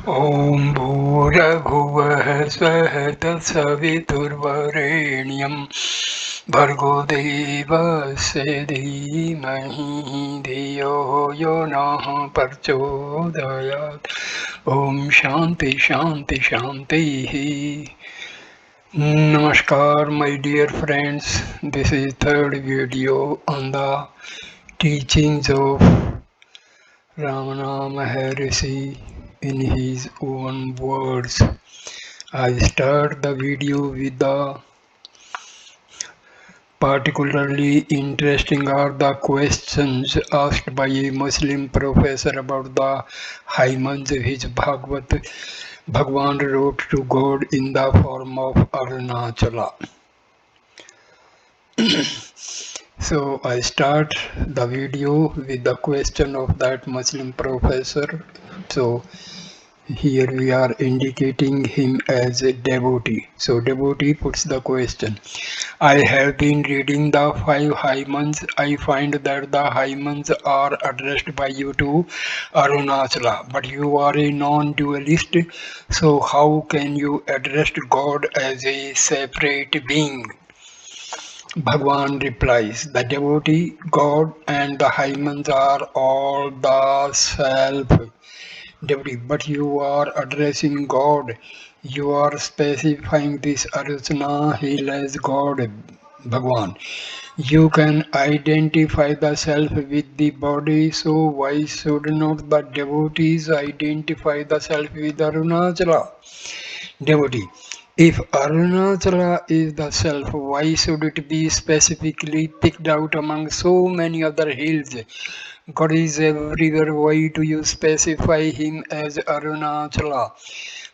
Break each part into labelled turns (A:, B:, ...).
A: ॐ भूर्भुवः स्वः तत्सवितुर्वरेण्यं भर्गो देवस्य धीमहि धियो यो नः प्रचोदयात् ॐ शान्ति शान्ति शान्तिः Namaskar, my dear friends. This is third video on the teachings of Ramana Maharshi in his own words. I start the video with the particularly interesting are the questions asked by a Muslim professor about the hymns which Bhagwan wrote to God in the form of Arunachala. So I start the video with the question of that Muslim professor. So here we are indicating him as a devotee. So devotee puts the question. I have been reading the 5 hymns. I find that the hymns are addressed by you to Arunachala, but you are a non-dualist. So how can you address God as a separate being? Bhagwan replies, the devotee, God and the hymns are all the self. Devotee, but you are addressing God. You are specifying this Arjuna, He as God, Bhagwan. You can identify the self with the body, so why should not the devotees identify the self with Arunachala? Devotee, if Arunachala is the self, why should it be specifically picked out among so many other hills? God is everywhere. Why do you specify him as Arunachala?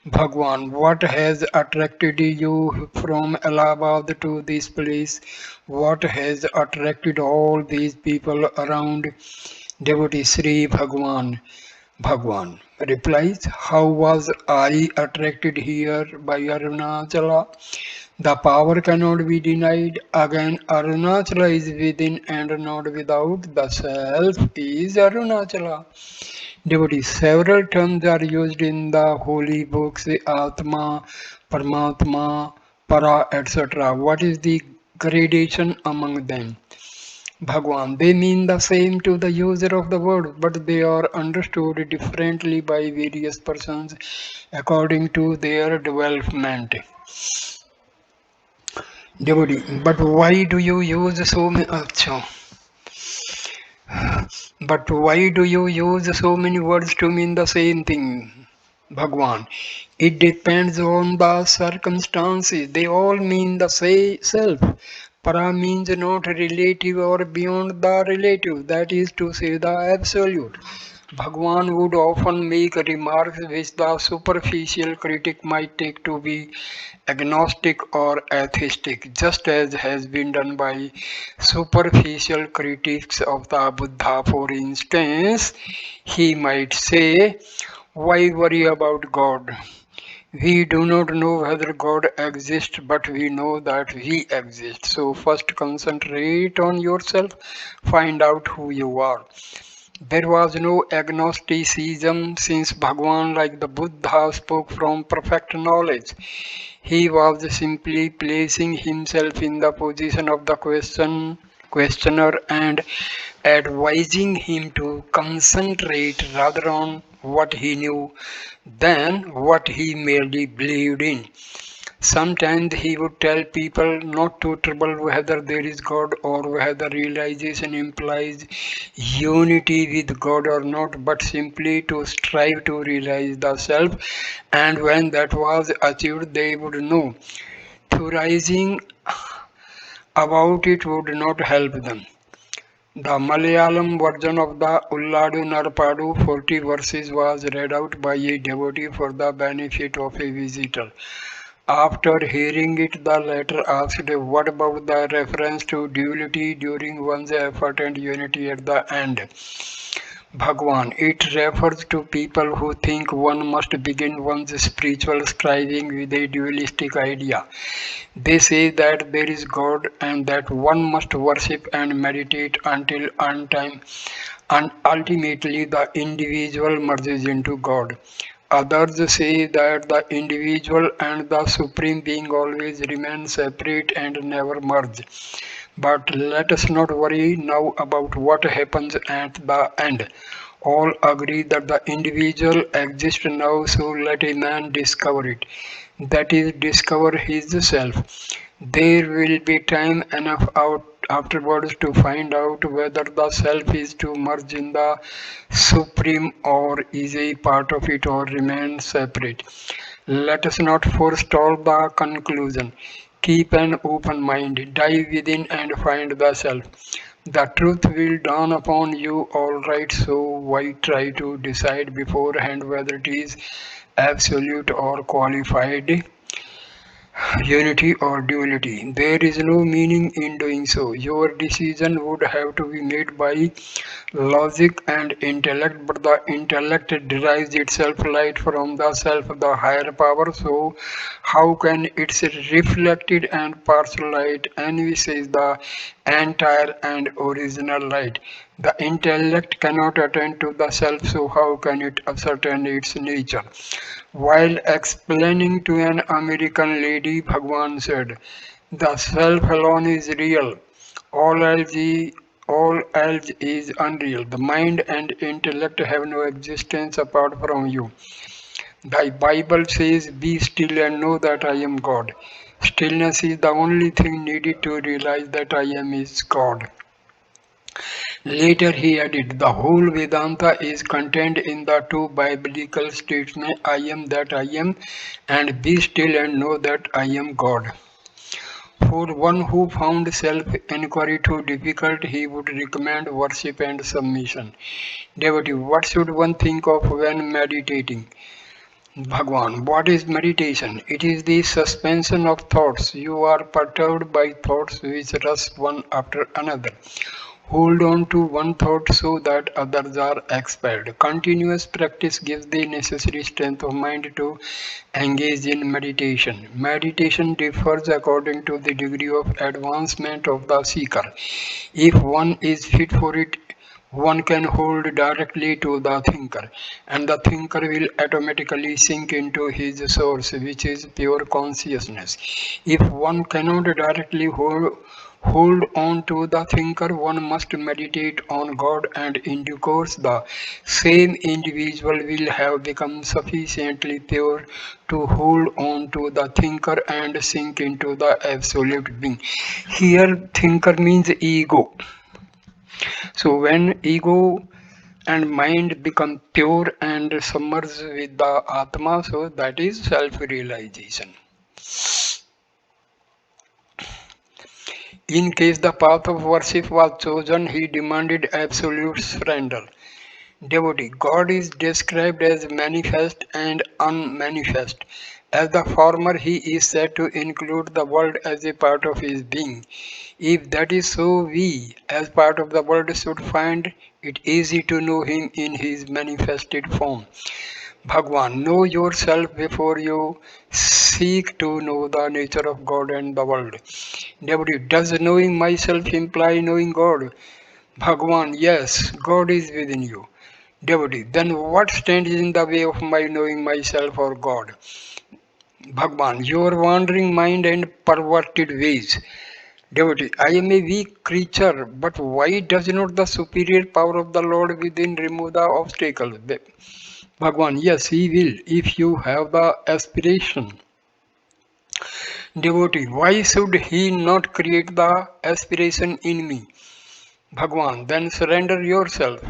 A: Bhagwan, what has attracted you from Allahabad to this place? What has attracted all these people around? Devotee Sri Bhagwan replies, how was I attracted here by Arunachala? The power cannot be denied. Again, Arunachala is within and not without. The self is Arunachala. Devotees, several terms are used in the holy books, Atma, Paramatma, Para, etc. What is the gradation among them? Bhagwan, they mean the same to the user of the word, but they are understood differently by various persons according to their development. Devotee, but why do you use so many? But why do you use so many words to mean the same thing? Bhagwan, it depends on the circumstances. They all mean the same self. Para means not relative or beyond the relative, that is to say the absolute. Bhagwan would often make remarks which the superficial critic might take to be agnostic or atheistic, just as has been done by superficial critics of the Buddha. For instance, he might say, why worry about God? We do not know whether God exists, but we know that we exist. So first concentrate on yourself, find out who you are. There was no agnosticism since Bhagwan, like the Buddha, spoke from perfect knowledge. He was simply placing himself in the position of the questioner and advising him to concentrate rather on what he knew than what he merely believed in. Sometimes he would tell people not to trouble whether there is God or whether realization implies unity with God or not, but simply to strive to realize the self, and when that was achieved, they would know. Theorizing about it would not help them. The Malayalam version of the Ulladu Narpadu 40 verses was read out by a devotee for the benefit of a visitor. After hearing it, the latter asked, what about the reference to duality during one's effort and unity at the end? Bhagwan, it refers to people who think one must begin one's spiritual striving with a dualistic idea. They say that there is God and that one must worship and meditate until time, and ultimately the individual merges into God. Others say that the individual and the supreme being always remain separate and never merge. But let us not worry now about what happens at the end. All agree that the individual exists now, so let a man discover it. That is, discover his self. There will be time enough out afterwards to find out whether the self is to merge in the supreme or is a part of it or remains separate. Let us not forestall the conclusion. Keep an open mind, dive within and find the self. The truth will dawn upon you all right, so why try to decide beforehand whether it is absolute or qualified unity or duality. There is no meaning in doing so. Your decision would have to be made by logic and intellect, but the intellect derives itself light from the self, the higher power. So, how can its reflected and partial light envisage the entire and original light? The intellect cannot attend to the self, so how can it ascertain its nature? While explaining to an American lady, Bhagwan said, the self alone is real. All else is, all else is unreal. The mind and intellect have no existence apart from you. The Bible says, be still and know that I am God. Stillness is the only thing needed to realize that I am is God. Later he added, the whole Vedanta is contained in the two biblical statements, I am that I am, and be still and know that I am God. For one who found self-inquiry too difficult, he would recommend worship and submission. Devotee, what should one think of when meditating? Bhagwan, what is meditation? It is the suspension of thoughts. You are perturbed by thoughts which rush one after another. Hold on to one thought so that others are expelled. Continuous practice gives the necessary strength of mind to engage in meditation. Meditation differs according to the degree of advancement of the seeker. If one is fit for it, one can hold directly to the thinker, and the thinker will automatically sink into his source, which is pure consciousness. If one cannot directly hold on to the thinker, one must meditate on God, and in due course, the same individual will have become sufficiently pure to hold on to the thinker and sink into the absolute being. Here, thinker means ego. So when ego and mind become pure and submerged with the Atma, so that is self-realization. In case the path of worship was chosen, he demanded absolute surrender. Devotee, God is described as manifest and unmanifest. As the former, he is said to include the world as a part of his being. If that is so, we, as part of the world, should find it easy to know him in his manifested form. Bhagwan, know yourself before you seek to know the nature of God and the world. Devotee, does knowing myself imply knowing God? Bhagwan, yes, God is within you. Devotee, then what stands in the way of my knowing myself or God? Bhagwan, your wandering mind and perverted ways. Devotee, I am a weak creature, but why does not the superior power of the Lord within remove the obstacles? Bhagwan, yes, he will if you have the aspiration. Devotee, why should he not create the aspiration in me? Bhagwan, then surrender yourself.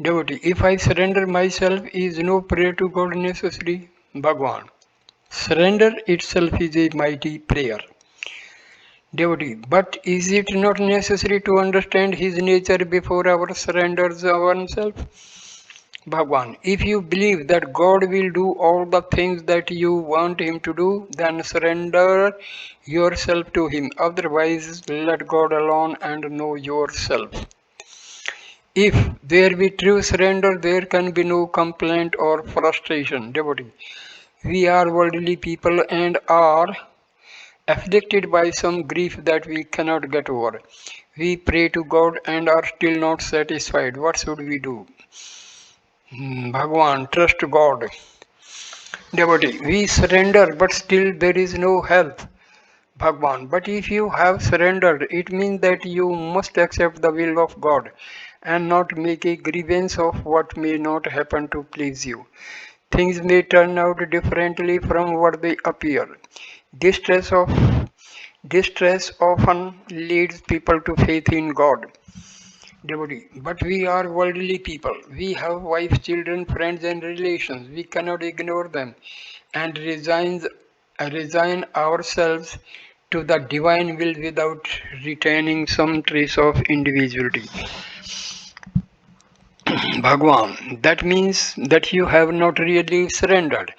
A: Devotee, if I surrender myself, is no prayer to God necessary? Bhagwan, surrender itself is a mighty prayer. Devotee, but is it not necessary to understand his nature before our surrenders oneself? Bhagwan, if you believe that God will do all the things that you want him to do, then surrender yourself to him. Otherwise, let God alone and know yourself. If there be true surrender, there can be no complaint or frustration. Devotee, we are worldly people and are afflicted by some grief that we cannot get over. We pray to God and are still not satisfied. What should we do? Bhagwan, trust God. Devotee, we surrender, but still there is no help. Bhagwan, but if you have surrendered, it means that you must accept the will of God and not make a grievance of what may not happen to please you. Things may turn out differently from what they appear. Distress of Distress often leads people to faith in God. Devotee, but we are worldly people. We have wives, children, friends, and relations. We cannot ignore them and resign ourselves to the divine will without retaining some trace of individuality. Bhagwan, that means that you have not really surrendered.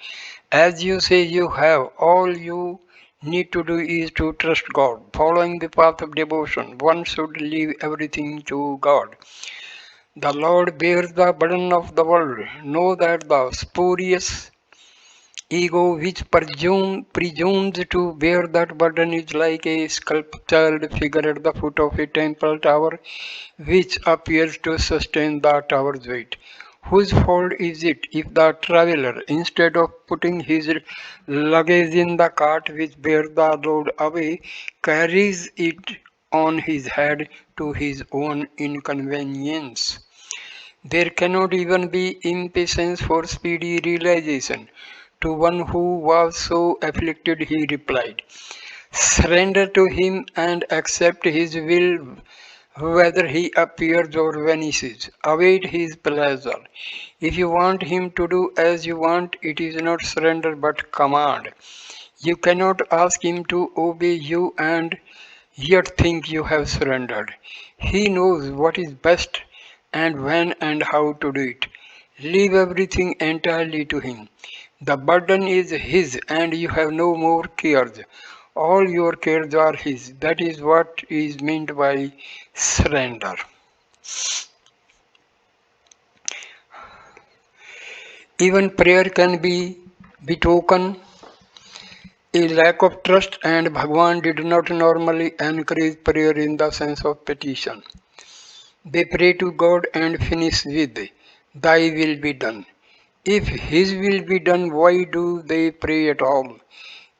A: As you say you have, all you need to do is to trust God. Following the path of devotion, one should leave everything to God. The Lord bears the burden of the world. Know that the spurious ego which presumes to bear that burden is like a sculptured figure at the foot of a temple tower which appears to sustain the tower's weight. Whose fault is it if the traveler, instead of putting his luggage in the cart which bears the load away, carries it on his head to his own inconvenience? There cannot even be impatience for speedy realization. To one who was so afflicted, he replied, surrender to him and accept his will, whether he appears or vanishes. Await his pleasure. If you want him to do as you want, it is not surrender but command. You cannot ask him to obey you and yet think you have surrendered. He knows what is best and when and how to do it. Leave everything entirely to him. The burden is his and you have no more cares. All your cares are his. That is what is meant by surrender. Even prayer can be betoken a lack of trust, and Bhagwan did not normally encourage prayer in the sense of petition. They pray to God and finish with, Thy will be done. If His will be done, why do they pray at all?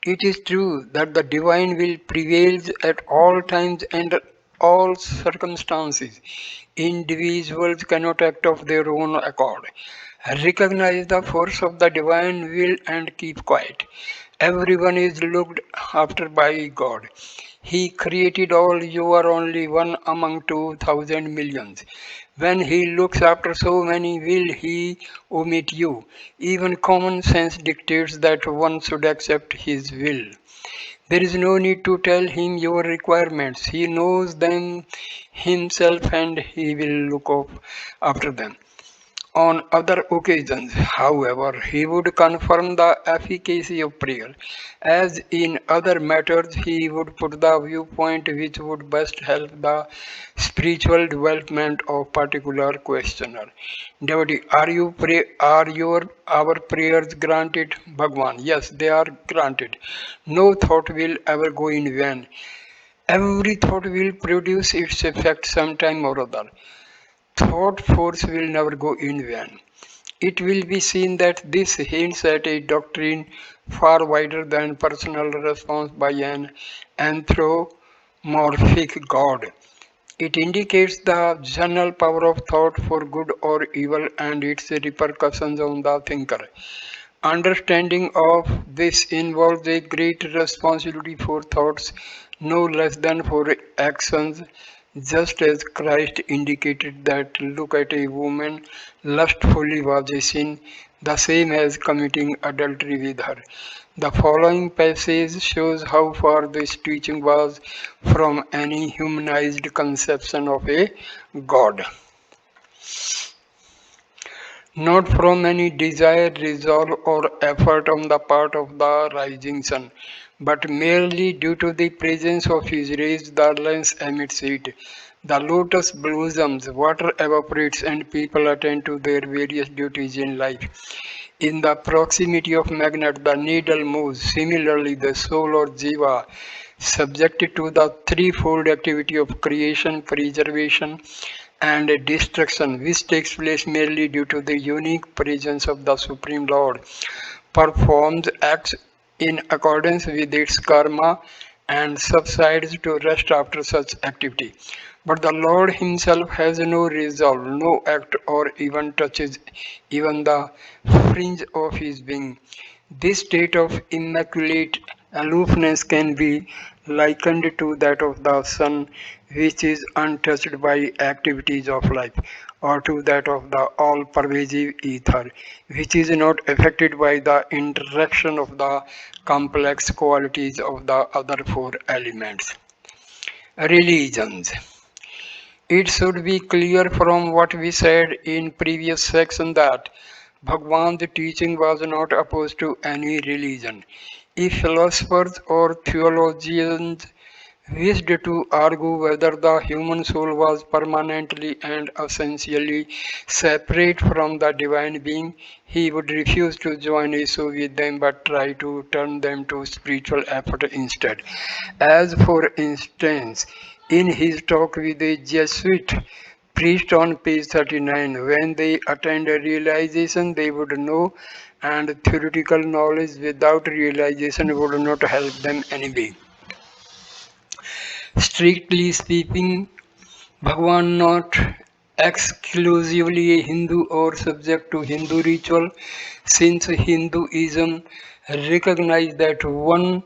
A: It is true that the divine will prevails at all times and all circumstances. Individuals cannot act of their own accord. Recognize the force of the divine will and keep quiet. Everyone is looked after by God. He created all, you are only one among 2,000 millions. When he looks after so many, will he omit you? Even common sense dictates that one should accept his will. There is no need to tell him your requirements. He knows them himself and he will look after them. On other occasions, however, he would confirm the efficacy of prayer. As in other matters, he would put the viewpoint which would best help the spiritual development of particular questioner. Devotee, are your our prayers granted? Bhagwan, yes, they are granted. No thought will ever go in vain. Every thought will produce its effect sometime or other. Thought force will never go in vain. It will be seen that this hints at a doctrine far wider than personal response by an anthropomorphic God. It indicates the general power of thought for good or evil and its repercussions on the thinker. Understanding of this involves a great responsibility for thoughts no less than for actions, just as Christ indicated that look at a woman lustfully was a sin, the same as committing adultery with her. The following passage shows how far this teaching was from any humanized conception of a God. Not from any desire, resolve, or effort on the part of the rising sun, but merely due to the presence of his rays, the lens emits heat. The lotus blossoms, water evaporates, and people attend to their various duties in life. In the proximity of magnet, the needle moves. Similarly, the soul or jiva, subjected to the threefold activity of creation, preservation, and destruction, which takes place merely due to the unique presence of the Supreme Lord, performs acts in accordance with its karma and subsides to rest after such activity. But the Lord Himself has no resolve, no act, or even touches even the fringe of His being. This state of immaculate aloofness can be likened to that of the sun, which is untouched by activities of life, or to that of the all pervasive ether, which is not affected by the interaction of the complex qualities of the other four elements. Religions. It should be clear from what we said in previous section that Bhagwan's teaching was not opposed to any religion. If philosophers or theologians wished to argue whether the human soul was permanently and essentially separate from the divine being, he would refuse to join issue with them but try to turn them to spiritual effort instead. As for instance, in his talk with a Jesuit priest on page 39, when they attained a realization they would know, and theoretical knowledge without realization would not help them anyway. Strictly speaking, Bhagwan not exclusively a Hindu or subject to Hindu ritual, since Hinduism recognizes that one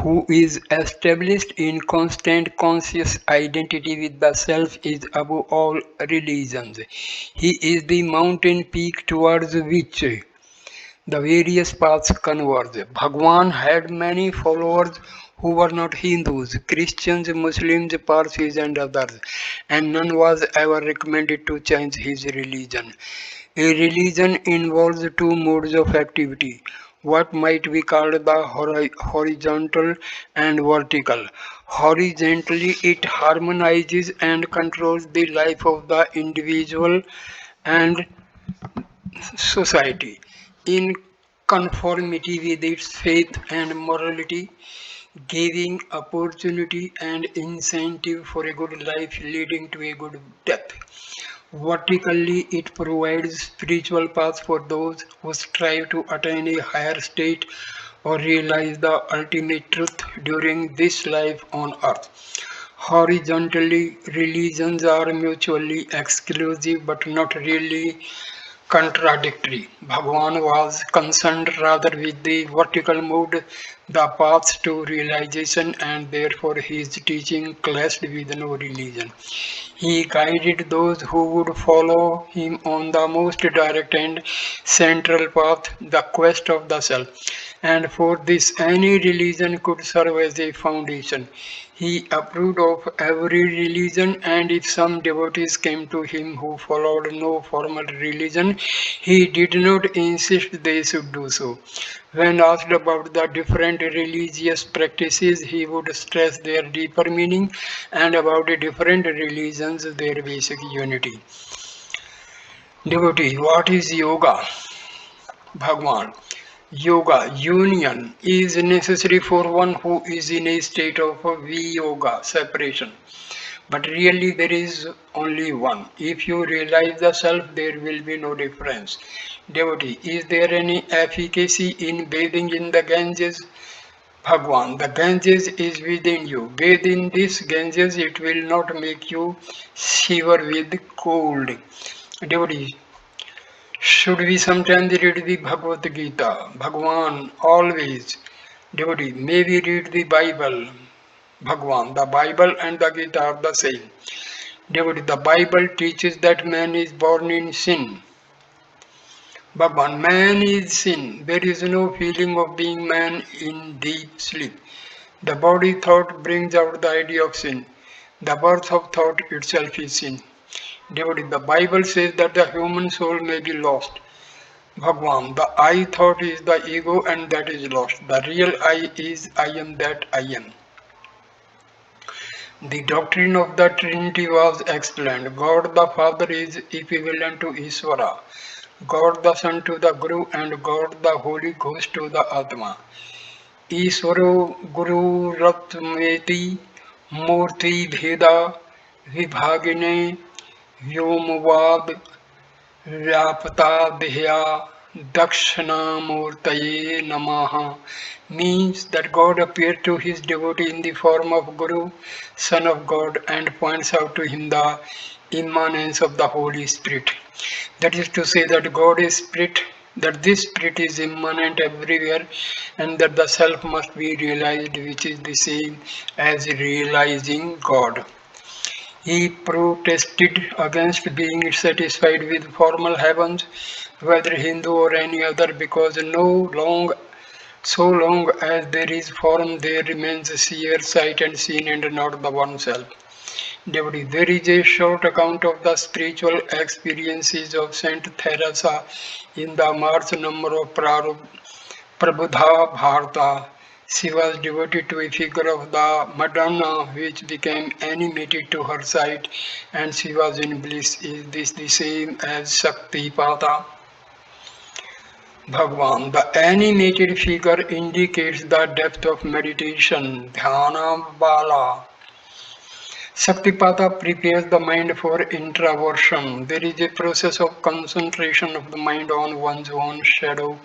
A: who is established in constant conscious identity with the self is above all religions. He is the mountain peak towards which the various paths converge. Bhagwan had many followers who were not Hindus, Christians, Muslims, Parsis, and others, and none was ever recommended to change his religion. A religion involves two modes of activity, what might be called the horizontal and vertical. Horizontally, it harmonizes and controls the life of the individual and society in conformity with its faith and morality, giving opportunity and incentive for a good life leading to a good death. Vertically, it provides spiritual paths for those who strive to attain a higher state or realize the ultimate truth during this life on earth. Horizontally, religions are mutually exclusive but not really contradictory. Bhagwan was concerned rather with the vertical mode, the paths to realization, and therefore his teaching clashed with no religion. He guided those who would follow him on the most direct and central path, the quest of the self. And for this, any religion could serve as a foundation. He approved of every religion, and if some devotees came to him who followed no formal religion, he did not insist they should do so. When asked about the different religious practices, he would stress their deeper meaning and about the different religions, their basic unity. Devotee, what is yoga? Bhagwan. Yoga, union, is necessary for one who is in a state of viyoga, separation. But really, there is only one. If you realize the self, there will be no difference. Devotee, is there any efficacy in bathing in the Ganges? Bhagwan, the Ganges is within you. Bathe in this Ganges, it will not make you shiver with cold. Devotee, should we sometimes read the Bhagavad Gita? Bhagwan, always. Devotee, may we read the Bible? Bhagwan, the Bible and the Gita are the same. Devotee, the Bible teaches that man is born in sin. Bhagwan, man is sin. There is no feeling of being man in deep sleep. The body thought brings out the idea of sin. The birth of thought itself is sin. Devotee, the Bible says that the human soul may be lost. Bhagwan, the I thought is the ego and that is lost. The real I is I am that I am. The doctrine of the Trinity was explained. God the Father is equivalent to Ishvara, God the Son to the Guru, and God the Holy Ghost to the Atma. Ishvaro Guru Ratmeti Murti Bheda Vibhagine Vyomvad Vyapatadhya Dakshinamurtaye Namaha means that God appeared to his devotee in the form of Guru, Son of God, and points out to him the immanence of the Holy Spirit. That is to say that God is Spirit, that this Spirit is immanent everywhere, and that the Self must be realized, which is the same as realizing God. He protested against being satisfied with formal heavens, whether Hindu or any other, because so long as there is form, there remains seer, sight, and seen, and not the one self. Devotee, there is a short account of the spiritual experiences of Saint Teresa in the March number of Prabodha Bharata. She was devoted to a figure of the Madonna which became animated to her sight, and she was in bliss. Is this the same as Shaktipata? Bhagwan, the animated figure indicates the depth of meditation, dhyana bala. Shaktipata prepares the mind for introversion. There is a process of concentration of the mind on one's own shadow,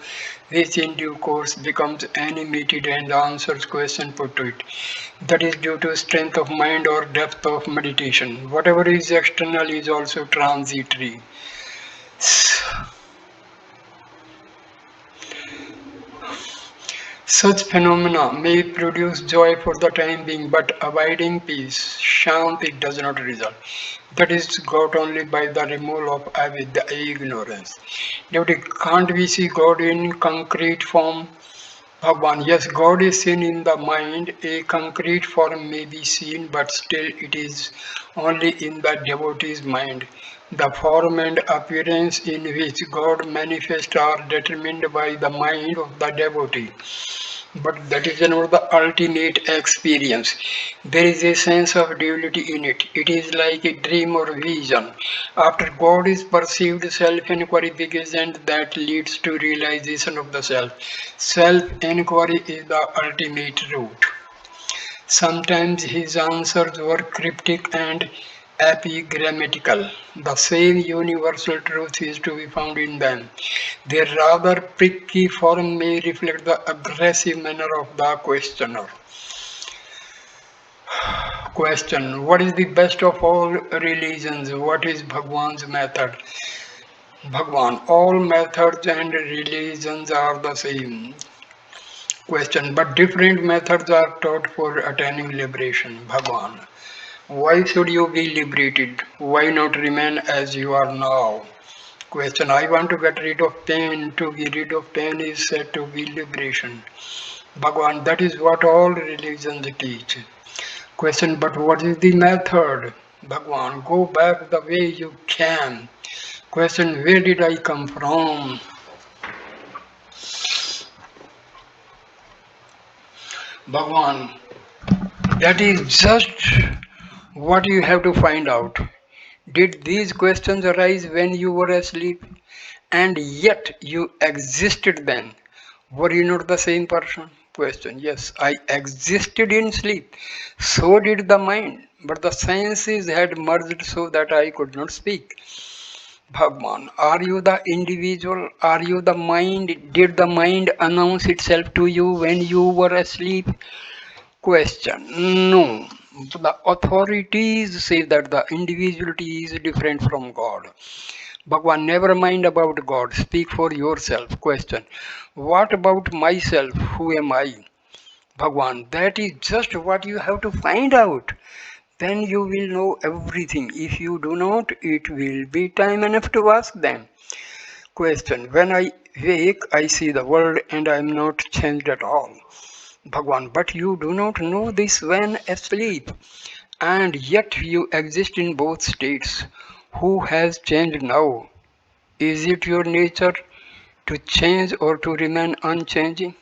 A: which in due course becomes animated and answers questions put to it. That is due to strength of mind or depth of meditation. Whatever is external is also transitory. Such phenomena may produce joy for the time being, but abiding peace, shanti, does not result. That is got only by the removal of avidya, ignorance. Devotee, can't we see God in concrete form? Bhagwan, yes, God is seen in the mind. A concrete form may be seen, but still it is only in the devotee's mind. The form and appearance in which God manifests are determined by the mind of the devotee. But that is not the ultimate experience. There is a sense of duality in it. It is like a dream or vision. After God is perceived, self-inquiry begins, and that leads to realization of the self. Self-inquiry is the ultimate route. Sometimes his answers were cryptic and epigrammatical. The same universal truth is to be found in them. Their rather pricky form may reflect the aggressive manner of the questioner. Question: what is the best of all religions? What is Bhagwan's method? Bhagwan: all methods and religions are the same. Question: but different methods are taught for attaining liberation. Bhagwan: why should you be liberated? Why not remain as you are now? Question: I want to get rid of pain. To be rid of pain is said to be liberation. Bhagwan: that is what all religions teach. Question: but what is the method? Bhagwan: go back the way you came. Question: where did I come from? Bhagwan: that is just what you have to find out. Did these questions arise when you were asleep? And yet you existed then. Were you not the same person? Question: yes, I existed in sleep. So did the mind. But the senses had merged so that I could not speak. Bhagwan: are you the individual? Are you the mind? Did the mind announce itself to you when you were asleep? Question: no. The authorities say that the individuality is different from God. Bhagwan: never mind about God. Speak for yourself. Question: what about myself? Who am I? Bhagwan: that is just what you have to find out. Then you will know everything. If you do not, it will be time enough to ask them. Question: when I wake, I see the world and I am not changed at all. Bhagwan: but you do not know this when asleep, and yet you exist in both states. Who has changed now? Is it your nature to change or to remain unchanging?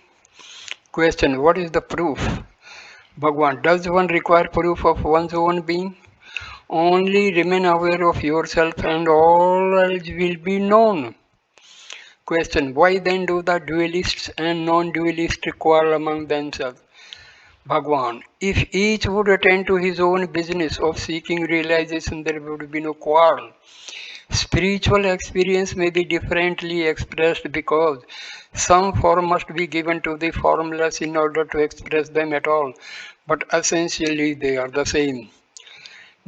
A: Question: what is the proof? Bhagwan: does one require proof of one's own being? Only remain aware of yourself and all else will be known. Question: why then do the dualists and non-dualists quarrel among themselves? Bhagwan, if each would attend to his own business of seeking realization, there would be no quarrel. Spiritual experience may be differently expressed because some form must be given to the formless in order to express them at all, but essentially they are the same.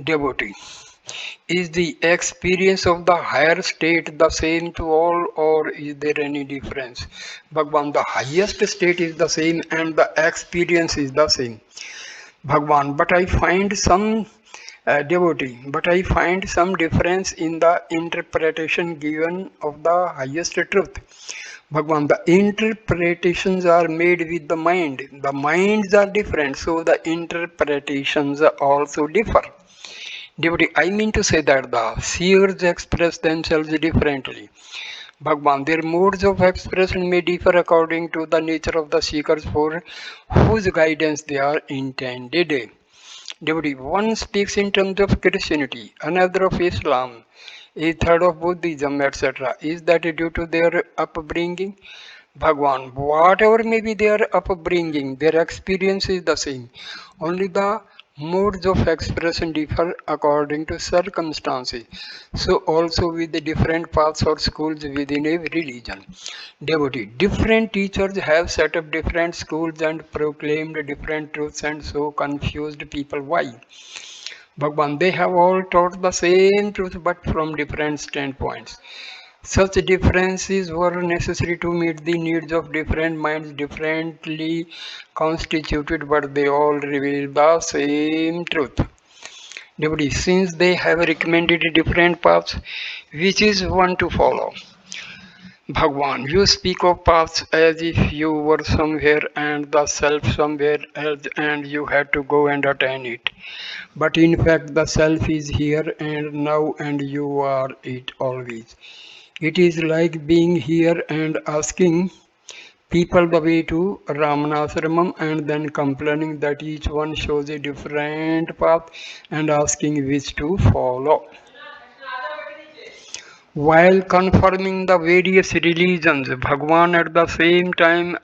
A: Devotee. Is the experience of the higher state the same to all, or is there any difference? Bhagwan, the highest state is the same and the experience is the same. Bhagwan, but I find some devotee, but I find some difference in the interpretation given of the highest truth. Bhagwan, the interpretations are made with the mind. The minds are different, so the interpretations also differ. Devotee, I mean to say that the seers express themselves differently. Bhagwan, their modes of expression may differ according to the nature of the seekers for whose guidance they are intended. Devotee, one speaks in terms of Christianity, another of Islam, a third of Buddhism, etc. Is that due to their upbringing? Bhagwan, whatever may be their upbringing, their experience is the same. Only the modes of expression differ according to circumstances. So also with the different paths or schools within a religion. Devotee, different teachers have set up different schools and proclaimed different truths and so confused people. Why? Bhagwan, they have all taught the same truth but from different standpoints. Such differences were necessary to meet the needs of different minds, differently constituted, but they all reveal the same truth. Devotee, since they have recommended different paths, which is one to follow? Bhagwan, you speak of paths as if you were somewhere and the self somewhere else and you had to go and attain it. But in fact, the self is here and now and you are it always. It is like being here and asking people the way to Ramanasramam and then complaining that each one shows a different path and asking which to follow. While confirming the various religions, Bhagwan at the same time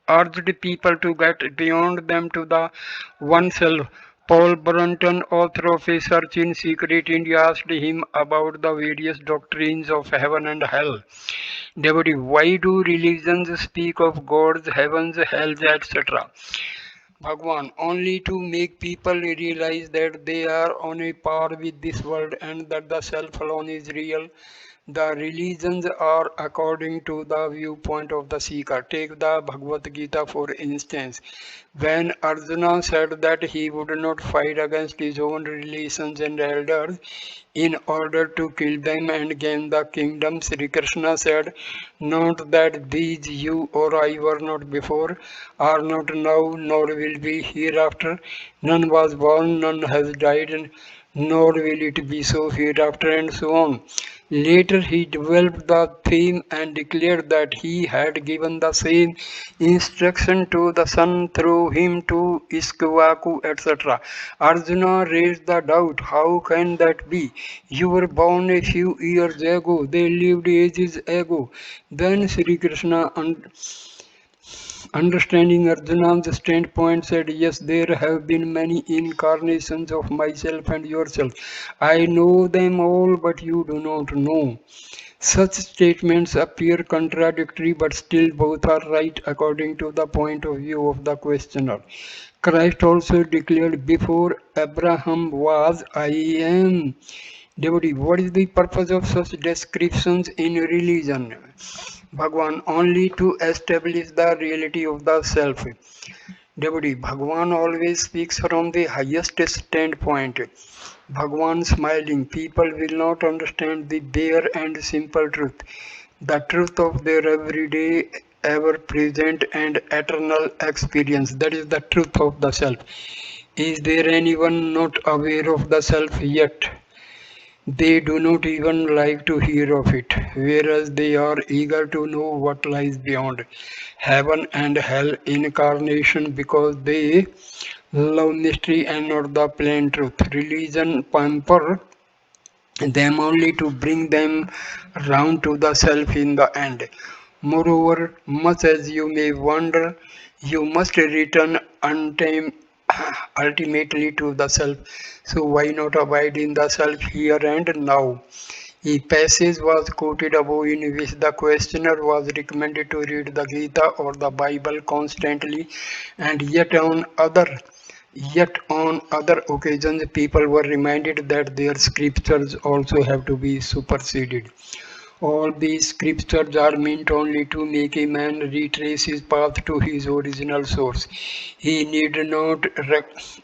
A: urged people to get beyond them to the oneself. Paul Brunton, author of A Search in Secret India, asked him about the various doctrines of heaven and hell. Devotee, why do religions speak of gods, heavens, hells, etc.? Bhagwan, only to make people realize that they are on a par with this world and that the self alone is real. The religions are according to the viewpoint of the seeker. Take the Bhagavad Gita for instance. When Arjuna said that he would not fight against his own relations and elders in order to kill them and gain the kingdom, Sri Krishna said, not that these you or I were not before, are not now, nor will be hereafter. None was born, none has died, nor will it be so hereafter, and so on. Later he developed the theme and declared that he had given the same instruction to the son through him to Iskvaku, etc. Arjuna raised the doubt, how can that be? You were born a few years ago, they lived ages ago. Then Sri Krishna understanding Arjuna's standpoint said, yes, there have been many incarnations of myself and yourself. I know them all, but you do not know. Such statements appear contradictory, but still both are right according to the point of view of the questioner. Christ also declared, before Abraham was, I am. Devotee, what is the purpose of such descriptions in religion? Bhagwan, only to establish the reality of the self. Devotee, Bhagwan always speaks from the highest standpoint. Bhagwan smiling, people will not understand the bare and simple truth, the truth of their everyday, ever present, and eternal experience. That is the truth of the self. Is there anyone not aware of the self yet? They do not even like to hear of it, whereas they are eager to know what lies beyond heaven and hell incarnation because they love mystery and not the plain truth. Religion pamper them only to bring them round to the self in the end. Moreover, much as you may wonder, You must return untamed ultimately to the self. So why not abide in the self here and now? A passage was quoted above in which the questioner was recommended to read the Gita or the Bible constantly, and yet on other occasions people were reminded that their scriptures also have to be superseded. All these scriptures are meant only to make a man retrace his path to his original source. He need not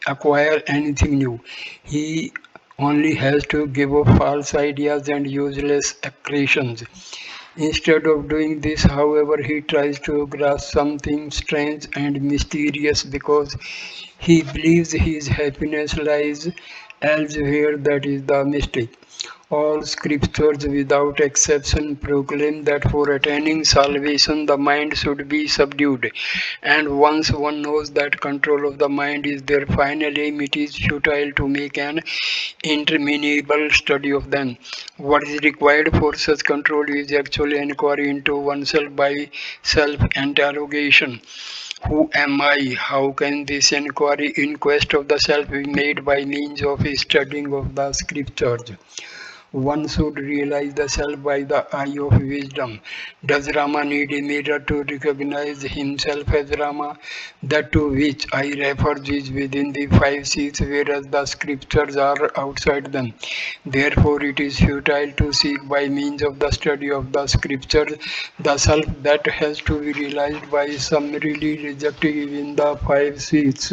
A: acquire anything new. He only has to give up false ideas and useless accretions. Instead of doing this, however, he tries to grasp something strange and mysterious because he believes his happiness lies elsewhere. That is the mistake. All scriptures without exception proclaim that for attaining salvation the mind should be subdued, and once one knows that control of the mind is their final aim, it is futile to make an interminable study of them. What is required for such control is actually inquiry into oneself by self interrogation. Who am I? How can this inquiry in quest of the self be made by means of a studying of the scriptures? One should realize the self by the eye of wisdom. Does Rama need a mirror to recognize himself as Rama? That to which I refer is within the five seas, whereas the scriptures are outside them. Therefore, it is futile to seek by means of the study of the scriptures the self that has to be realized by summarily rejecting even the five seas.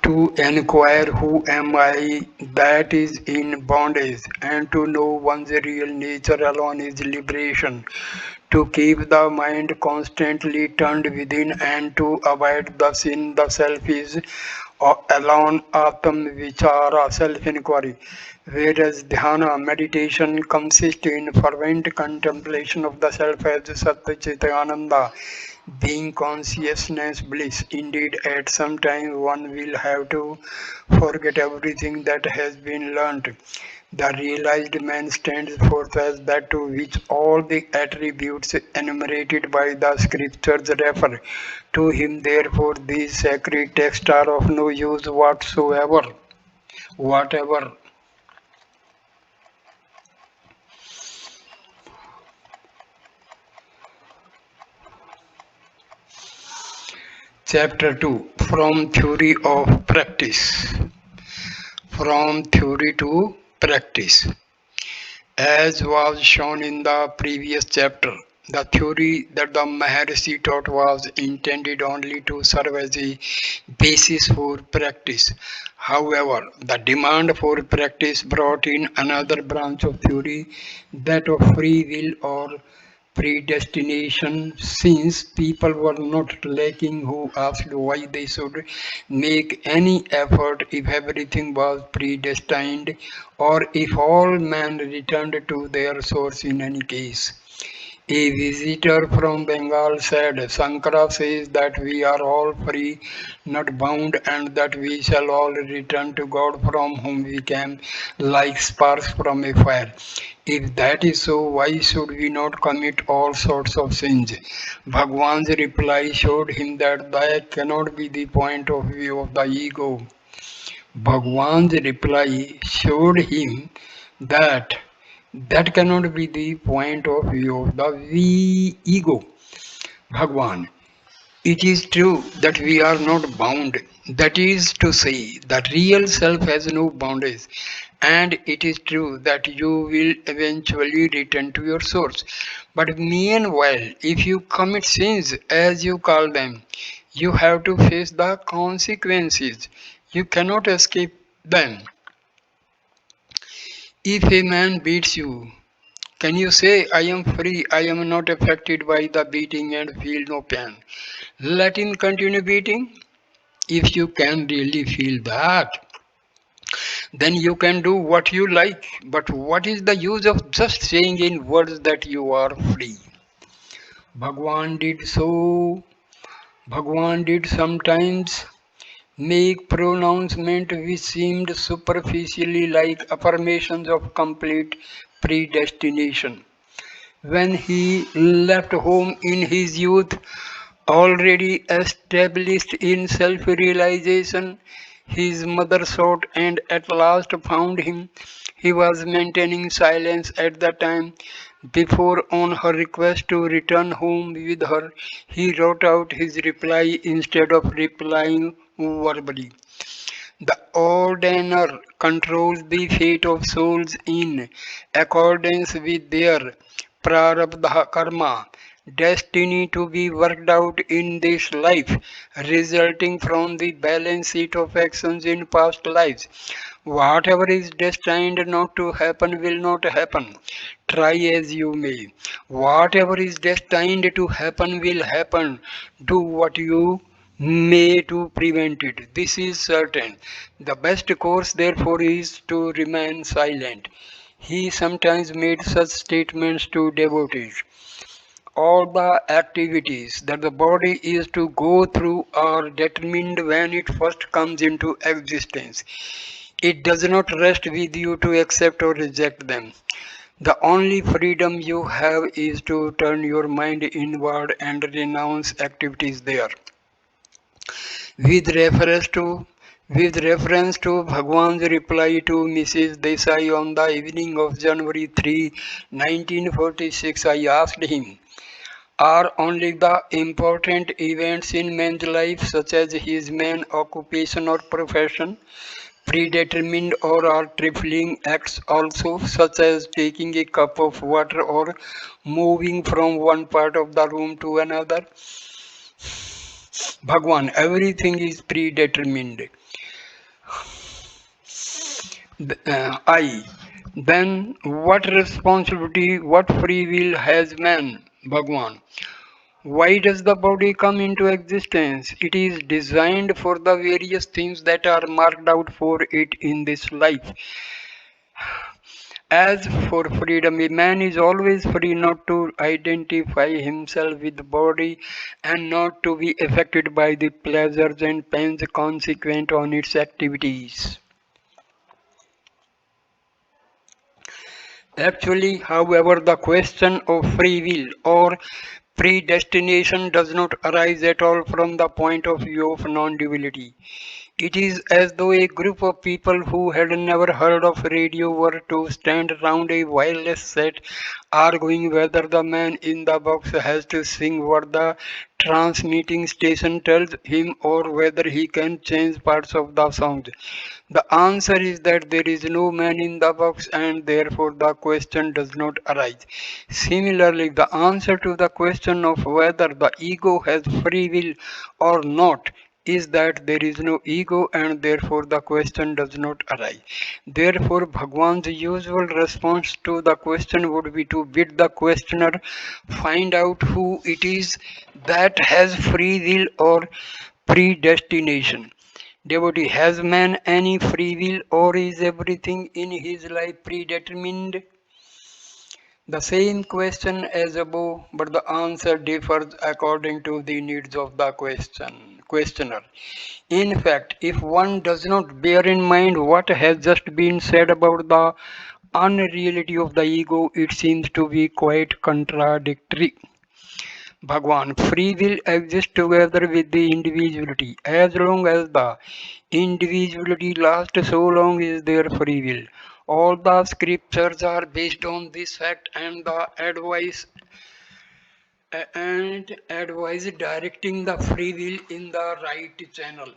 A: To inquire who am I, that is in bondage, and to know one's real nature alone is liberation. To keep the mind constantly turned within and to avoid the sin, the self is alone Atman Vichara, self inquiry. Whereas dhyana, meditation, consists in fervent contemplation of the self as Satya Chitananda, being consciousness bliss. Indeed, at some time one will have to forget everything that has been learnt. The realized man stands forth as that to which all the attributes enumerated by the scriptures refer. To him, therefore, these sacred texts are of no use whatsoever. Whatever. Chapter 2, From Theory of Practice. From Theory to Practice. As was shown in the previous chapter, the theory that the Maharshi taught was intended only to serve as a basis for practice. However, the demand for practice brought in another branch of theory, that of free will or predestination, since people were not lacking who asked why they should make any effort if everything was predestined, or if all men returned to their source in any case. A visitor from Bengal said, Sankara says that we are all free, not bound, and that we shall all return to God from whom we came, like sparks from a fire. If that is so, why should we not commit all sorts of sins? Bhagwan's reply showed him that cannot be the point of view of the ego. Bhagwan's reply showed him that that cannot be the point of view of the ego. Bhagwan. It is true that we are not bound. That is to say, the real self has no boundaries. And it is true that you will eventually return to your source. But meanwhile, if you commit sins, as you call them, you have to face the consequences. You cannot escape them. If a man beats you, can you say, I am free, I am not affected by the beating and feel no pain? Let him continue beating. If you can really feel that, then you can do what you like. But what is the use of just saying in words that you are free? Bhagwan did so. Bhagwan did sometimes make pronouncement which seemed superficially like affirmations of complete predestination. When he left home in his youth, already established in self realization, his mother sought and at last found him. He was maintaining silence at the time. Before, on her request to return home with her, he wrote out his reply instead of replying verbally. The ordainer controls the fate of souls in accordance with their prarabdha karma, destiny to be worked out in this life, resulting from the balance sheet of actions in past lives. Whatever is destined not to happen will not happen. Try as you may. Whatever is destined to happen will happen. Do what you may to prevent it. This is certain. The best course, therefore, is to remain silent. He sometimes made such statements to devotees. All the activities that the body is to go through are determined when it first comes into existence. It does not rest with you to accept or reject them. The only freedom you have is to turn your mind inward and renounce activities there. With reference to with reference to Bhagwan's reply to Mrs. Desai on the evening of January 3, 1946, I asked him, are only the important events in man's life, such as his main occupation or profession, predetermined, or are trifling acts also, such as taking a cup of water or moving from one part of the room to another? Bhagwan, everything is predetermined. I. Then what responsibility, what free will has man? Bhagwan. Why does the body come into existence? It is designed for the various things that are marked out for it in this life. As for freedom, a man is always free not to identify himself with the body and not to be affected by the pleasures and pains consequent on its activities. Actually, however, the question of free will or predestination does not arise at all from the point of view of non-duality. It is as though a group of people who had never heard of radio were to stand around a wireless set arguing whether the man in the box has to sing what the transmitting station tells him or whether he can change parts of the song. The answer is that there is no man in the box and therefore the question does not arise. Similarly, the answer to the question of whether the ego has free will or not is that there is no ego and therefore the question does not arise. Therefore, Bhagwan's usual response to the question would be to bid the questioner find out who it is that has free will or predestination. Devotee, has man any free will or is everything in his life predetermined? The same question as above, but the answer differs according to the needs of the questioner. In fact, if one does not bear in mind what has just been said about the unreality of the ego, it seems to be quite contradictory. Bhagwan, free will exists together with the individuality. As long as the individuality lasts, so long is there free will. All the scriptures are based on this fact and advice directing the free will in the right channel.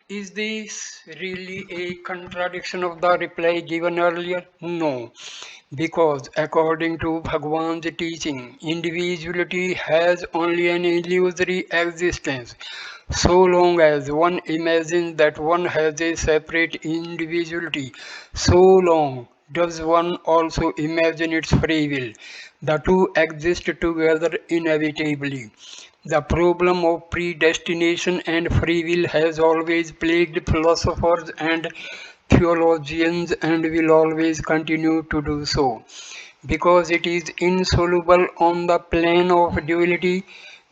A: Is this really a contradiction of the reply given earlier? No, because according to Bhagwan's teaching, individuality has only an illusory existence. So long as one imagines that one has a separate individuality, so long does one also imagine its free will. The two exist together inevitably. The problem of predestination and free will has always plagued philosophers and theologians and will always continue to do so. Because it is insoluble on the plane of duality,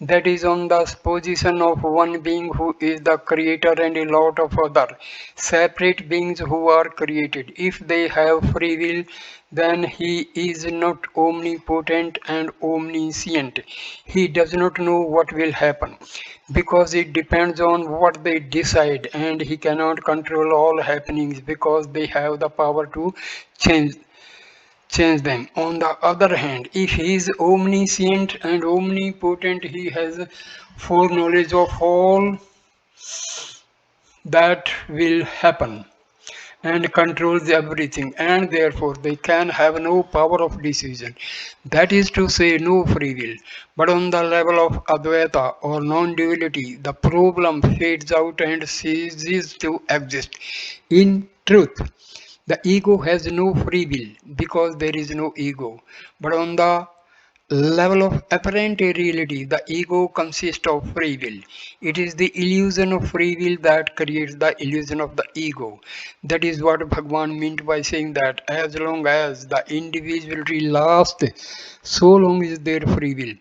A: that is on the position of one being who is the creator and a lot of other separate beings who are created. If they have free will, then he is not omnipotent and omniscient. He does not know what will happen because it depends on what they decide, and he cannot control all happenings because they have the power to change change them. On the other hand, if he is omniscient and omnipotent, he has foreknowledge of all that will happen and controls everything, and therefore they can have no power of decision. That is to say, no free will. But on the level of Advaita or non duality, the problem fades out and ceases to exist. In truth, the ego has no free will because there is no ego. But on the level of apparent reality, the ego consists of free will. It is the illusion of free will that creates the illusion of the ego. That is what Bhagwan meant by saying that as long as the individuality lasts, so long is there free will.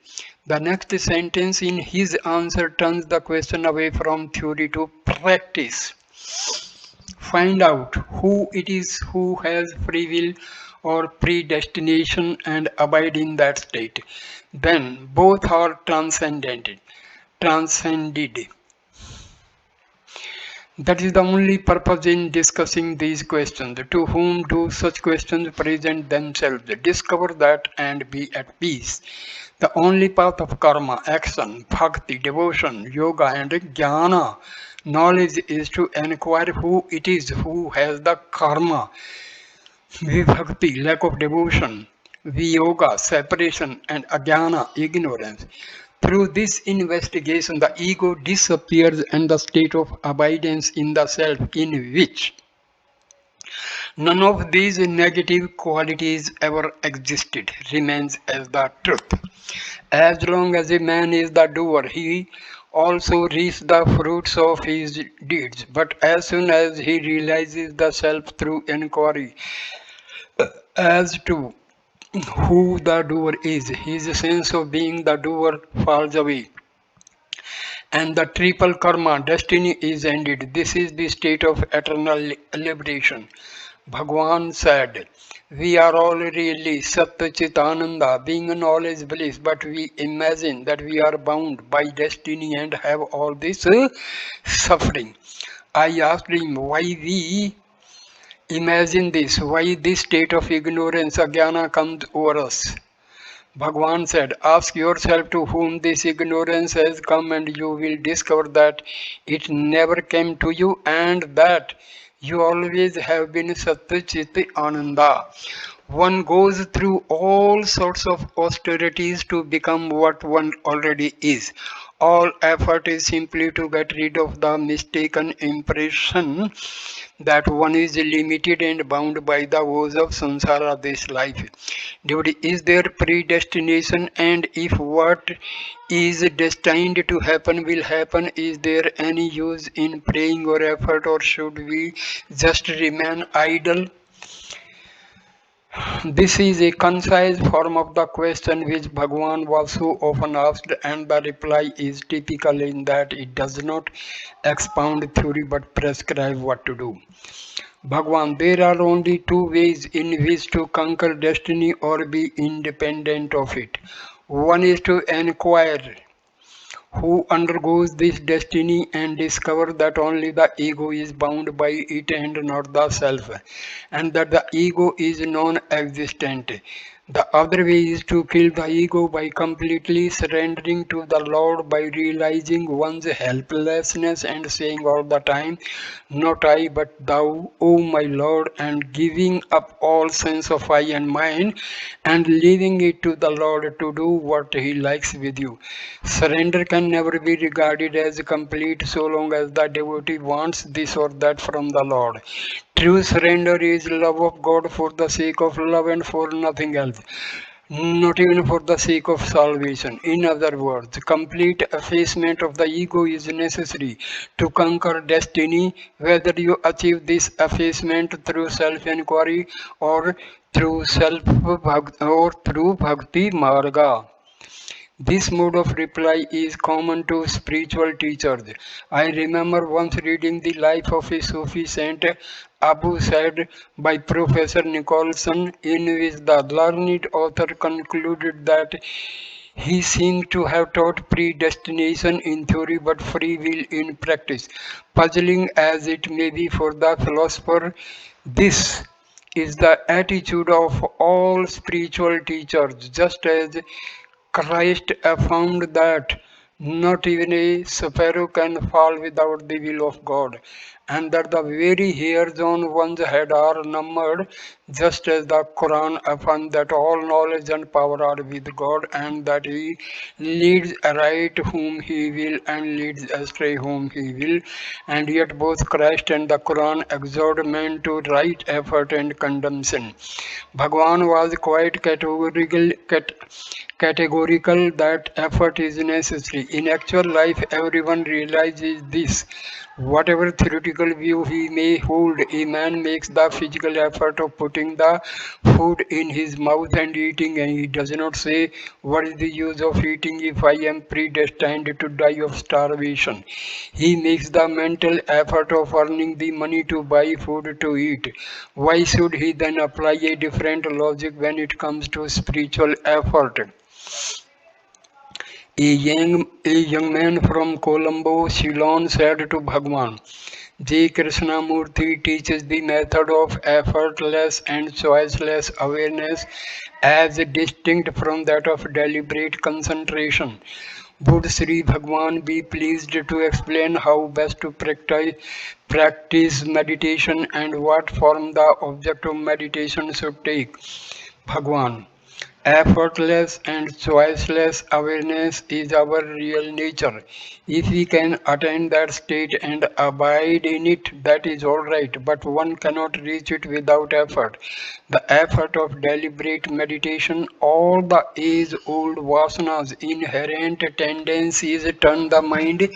A: The next sentence in his answer turns the question away from theory to practice. Find out who it is who has free will or predestination and abide in that state. Then both are transcended. That is the only purpose in discussing these questions. To whom do such questions present themselves? Discover that and be at peace. The only path of karma, action, bhakti, devotion, yoga, and jnana, knowledge, is to inquire who it is who has the karma, vibhakti, lack of devotion, viyoga, separation, and ajnana, ignorance. Through this investigation, the ego disappears and the state of abidance in the self, in which none of these negative qualities ever existed, remains as the truth. As long as a man is the doer, he also reaps the fruits of his deeds. But as soon as he realizes the self through inquiry as to who the doer is, his sense of being the doer falls away. And the triple karma, destiny, is ended. This is the state of eternal liberation. Bhagwan said, we are all really Sat Chit Ananda, being knowledge bliss, but we imagine that we are bound by destiny and have all this suffering. I asked him why we imagine this, why this state of ignorance, ajnana, comes over us. Bhagwan said, ask yourself to whom this ignorance has come, and you will discover that it never came to you and that you always have been Sat Chit Ananda. One goes through all sorts of austerities to become what one already is. All effort is simply to get rid of the mistaken impression that one is limited and bound by the woes of samsara, this life. Devotee, is there predestination? And if what is destined to happen will happen, is there any use in praying or effort, or should we just remain idle? This is a concise form of the question which Bhagwan was so often asked, and the reply is typical in that it does not expound theory but prescribe what to do. Bhagwan, there are only two ways in which to conquer destiny or be independent of it. One is to inquire who undergoes this destiny and discover that only the ego is bound by it and not the self, and that the ego is non-existent. The other way is to kill the ego by completely surrendering to the Lord, by realizing one's helplessness and saying all the time, not I but thou, O my Lord, and giving up all sense of I and mine and leaving it to the Lord to do what He likes with you. Surrender can never be regarded as complete so long as the devotee wants this or that from the Lord. True surrender is love of God for the sake of love and for nothing else, not even for the sake of salvation. In other words, complete effacement of the ego is necessary to conquer destiny, whether you achieve this effacement through self-inquiry or through self or through bhakti marga. This mode of reply is common to spiritual teachers. I remember once reading the life of a Sufi saint Abu Said by Professor Nicholson, in which the learned author concluded that he seemed to have taught predestination in theory but free will in practice. Puzzling as it may be for the philosopher, this is the attitude of all spiritual teachers, just as Christ affirmed that not even a sparrow can fall without the will of God, and that the very hairs on one's head are numbered, just as the Quran affirms that all knowledge and power are with God, and that He leads aright whom He will and leads astray whom He will. And yet, both Christ and the Quran exhort men to right effort and condemn sin. Bhagwan was quite categorical that effort is necessary. In actual life, everyone realizes this. Whatever theoretical view he may hold, a man makes the physical effort of putting the food in his mouth and eating, and he does not say, "What is the use of eating if I am predestined to die of starvation?" He makes the mental effort of earning the money to buy food to eat. Why should he then apply a different logic when it comes to spiritual effort? A young man from Colombo, Ceylon said to Bhagwan, J. Krishnamurti teaches the method of effortless and choiceless awareness as distinct from that of deliberate concentration. Would Sri Bhagwan be pleased to explain how best to practice meditation and what form the object of meditation should take? Bhagwan. Effortless and choiceless awareness is our real nature. If we can attain that state and abide in it, that is all right, but one cannot reach it without effort. The effort of deliberate meditation, all the age old vasanas, inherent tendencies turn the mind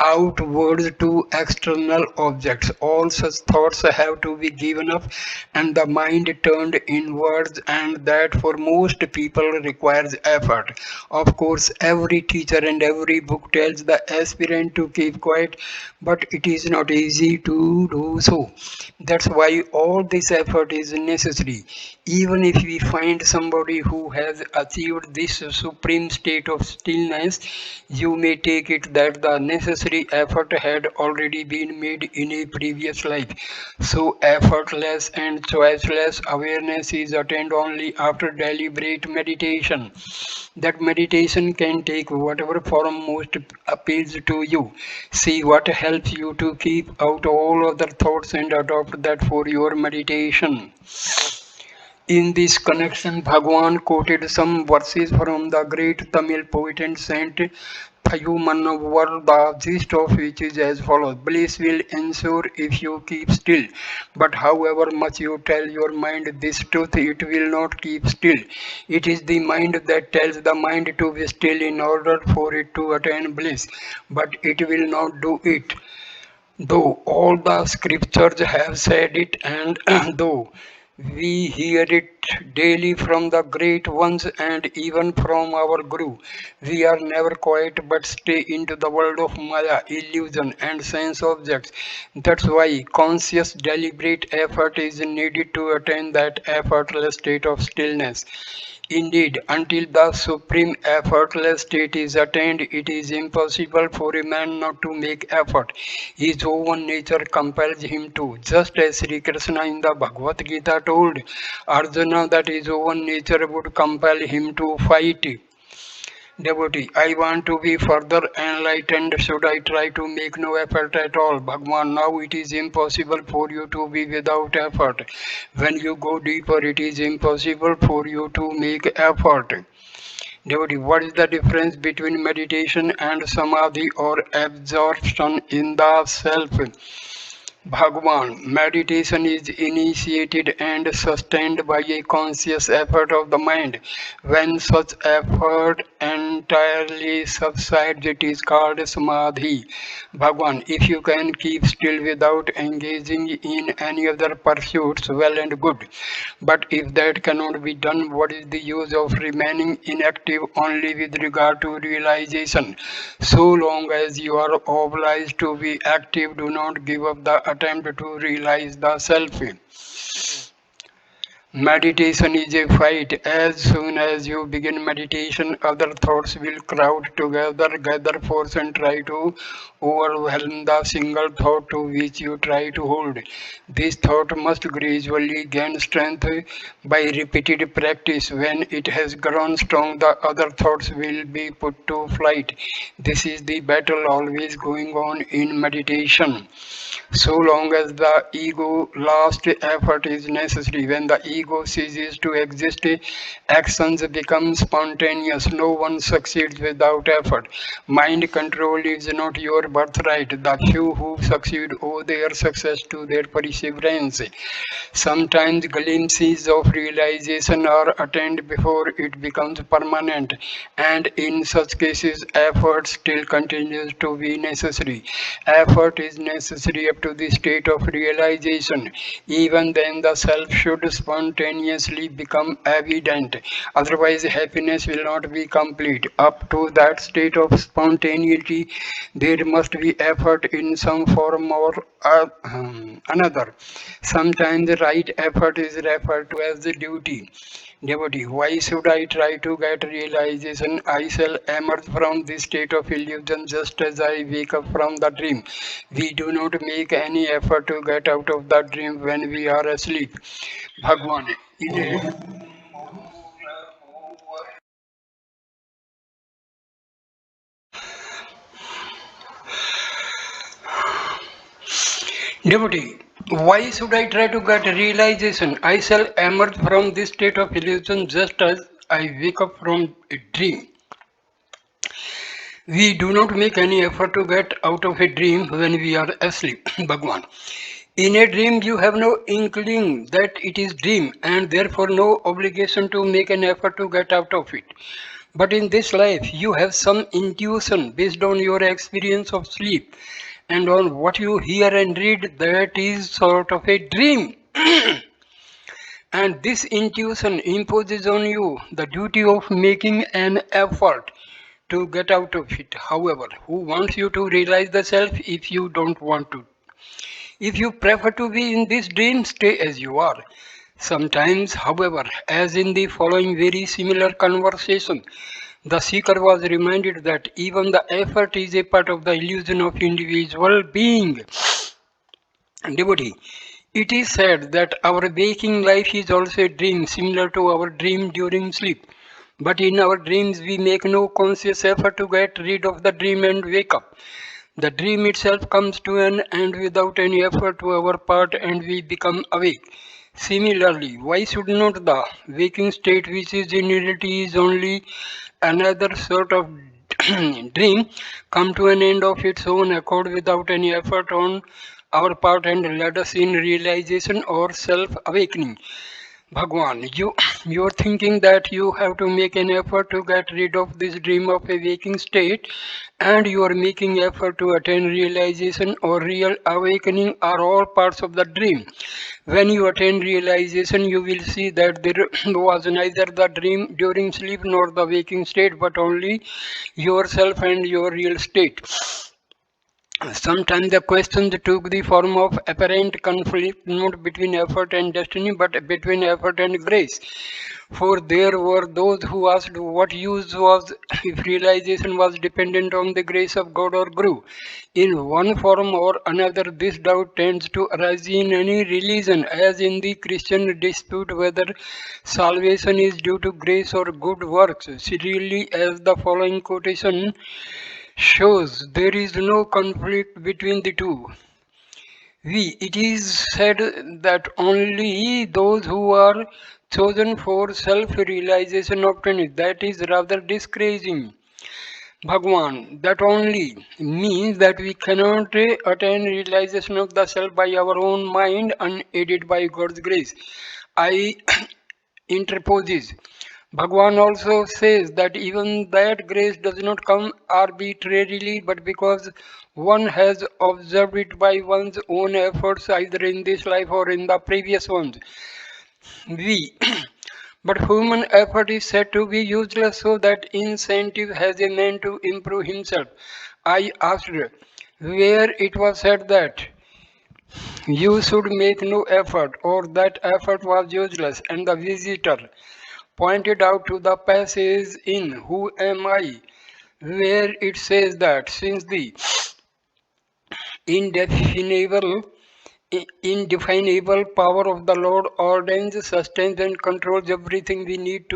A: outwards to external objects. All such thoughts have to be given up and the mind turned inwards, and that for most people requires effort. Of course, every teacher and every book tells the aspirant to keep quiet, but it is not easy to do so. That's why all this effort is necessary. Even if we find somebody who has achieved this supreme state of stillness, you may take it that the necessary effort had already been made in a previous life. So, effortless and choiceless awareness is attained only after deliberate meditation. That meditation can take whatever form most appeals to you. See what helps you to keep out all other thoughts and adopt that for your meditation. In this connection, Bhagwan quoted some verses from the great Tamil poet and saint Payumannavar, the gist of which is as follows. Bliss will ensure if you keep still, but however much you tell your mind this truth, it will not keep still. It is the mind that tells the mind to be still in order for it to attain bliss, but it will not do it. Though all the scriptures have said it, and though we hear it daily from the great ones and even from our Guru, we are never quiet but stay into the world of Maya, illusion, and sense objects. That's why conscious, deliberate effort is needed to attain that effortless state of stillness. Indeed, until the supreme effortless state is attained, it is impossible for a man not to make effort. His own nature compels him to, just as Sri Krishna in the Bhagavad Gita told Arjuna that his own nature would compel him to fight. Devotee, I want to be further enlightened. Should I try to make no effort at all? Bhagwan, now it is impossible for you to be without effort. When you go deeper, it is impossible for you to make effort. Devotee, what is the difference between meditation and samadhi or absorption in the self? Bhagwan, meditation is initiated and sustained by a conscious effort of the mind. When such effort entirely subsides, it is called samadhi. Bhagwan, if you can keep still without engaging in any other pursuits, well and good. But if that cannot be done, what is the use of remaining inactive only with regard to realization? So long as you are obliged to be active, do not give up the attempt to realize the self. Meditation is a fight. As soon as you begin meditation, other thoughts will crowd together, gather force, and try to overwhelm the single thought to which you try to hold. This thought must gradually gain strength by repeated practice. When it has grown strong, the other thoughts will be put to flight. This is the battle always going on in meditation. So long as the ego last effort is necessary. When the ego ceases to exist, actions become spontaneous. No one succeeds without effort. Mind control is not your birthright. The few who succeed owe their success to their perseverance. Sometimes glimpses of realization are attained before it becomes permanent, and in such cases, effort still continues to be necessary. Effort is necessary up to the state of realization. Even then, the self should spontaneously become evident. Otherwise, happiness will not be complete. Up to that state of spontaneity, there must be effort in some form or another. Sometimes the right effort is referred to as the duty. Devotee, why should I try to get realization? I shall emerge from this state of illusion just as I wake up from the dream. We do not make any effort to get out of the dream when we are asleep. Bhagwan. Devotee, why should I try to get realization? I shall emerge from this state of illusion just as I wake up from a dream. We do not make any effort to get out of a dream when we are asleep. Bhagwan. In a dream, you have no inkling that it is dream and therefore no obligation to make an effort to get out of it. But in this life, you have some intuition based on your experience of sleep and on what you hear and read that is sort of a dream. And this intuition imposes on you the duty of making an effort to get out of it. However, who wants you to realize the self if you don't want to? If you prefer to be in this dream, stay as you are. Sometimes, however, as in the following very similar conversation, the seeker was reminded that even the effort is a part of the illusion of individual being. Devotee, it is said that our waking life is also a dream similar to our dream during sleep. But in our dreams, we make no conscious effort to get rid of the dream and wake up. The dream itself comes to an end without any effort to our part and we become awake. Similarly, why should not the waking state, which is in reality is only another sort of dream, come to an end of its own accord without any effort on our part and let us in realization or self-awakening? Bhagwan, you're thinking that you have to make an effort to get rid of this dream of a waking state, and you are making effort to attain realization or real awakening are all parts of the dream. When you attain realization, you will see that there was neither the dream during sleep nor the waking state, but only yourself and your real state. Sometimes the questions took the form of apparent conflict, not between effort and destiny, but between effort and grace. For there were those who asked what use was if realization was dependent on the grace of God or Guru. In one form or another, this doubt tends to arise in any religion, as in the Christian dispute whether salvation is due to grace or good works. Seriously, as the following quotation shows, there is no conflict between the two. It is said that only those who are chosen for self-realization obtain it. That is rather discouraging. Bhagwan, that only means that we cannot attain realization of the self by our own mind unaided by God's grace. I interposes. Bhagwan also says that even that grace does not come arbitrarily but because one has observed it by one's own efforts either in this life or in the previous ones. We but human effort is said to be useless so that incentive has a man to improve himself. I asked where it was said that you should make no effort or that effort was useless, and the visitor pointed out to the passage in Who Am I, where it says that since the indefinable indefinable power of the Lord ordains, sustains, and controls everything we need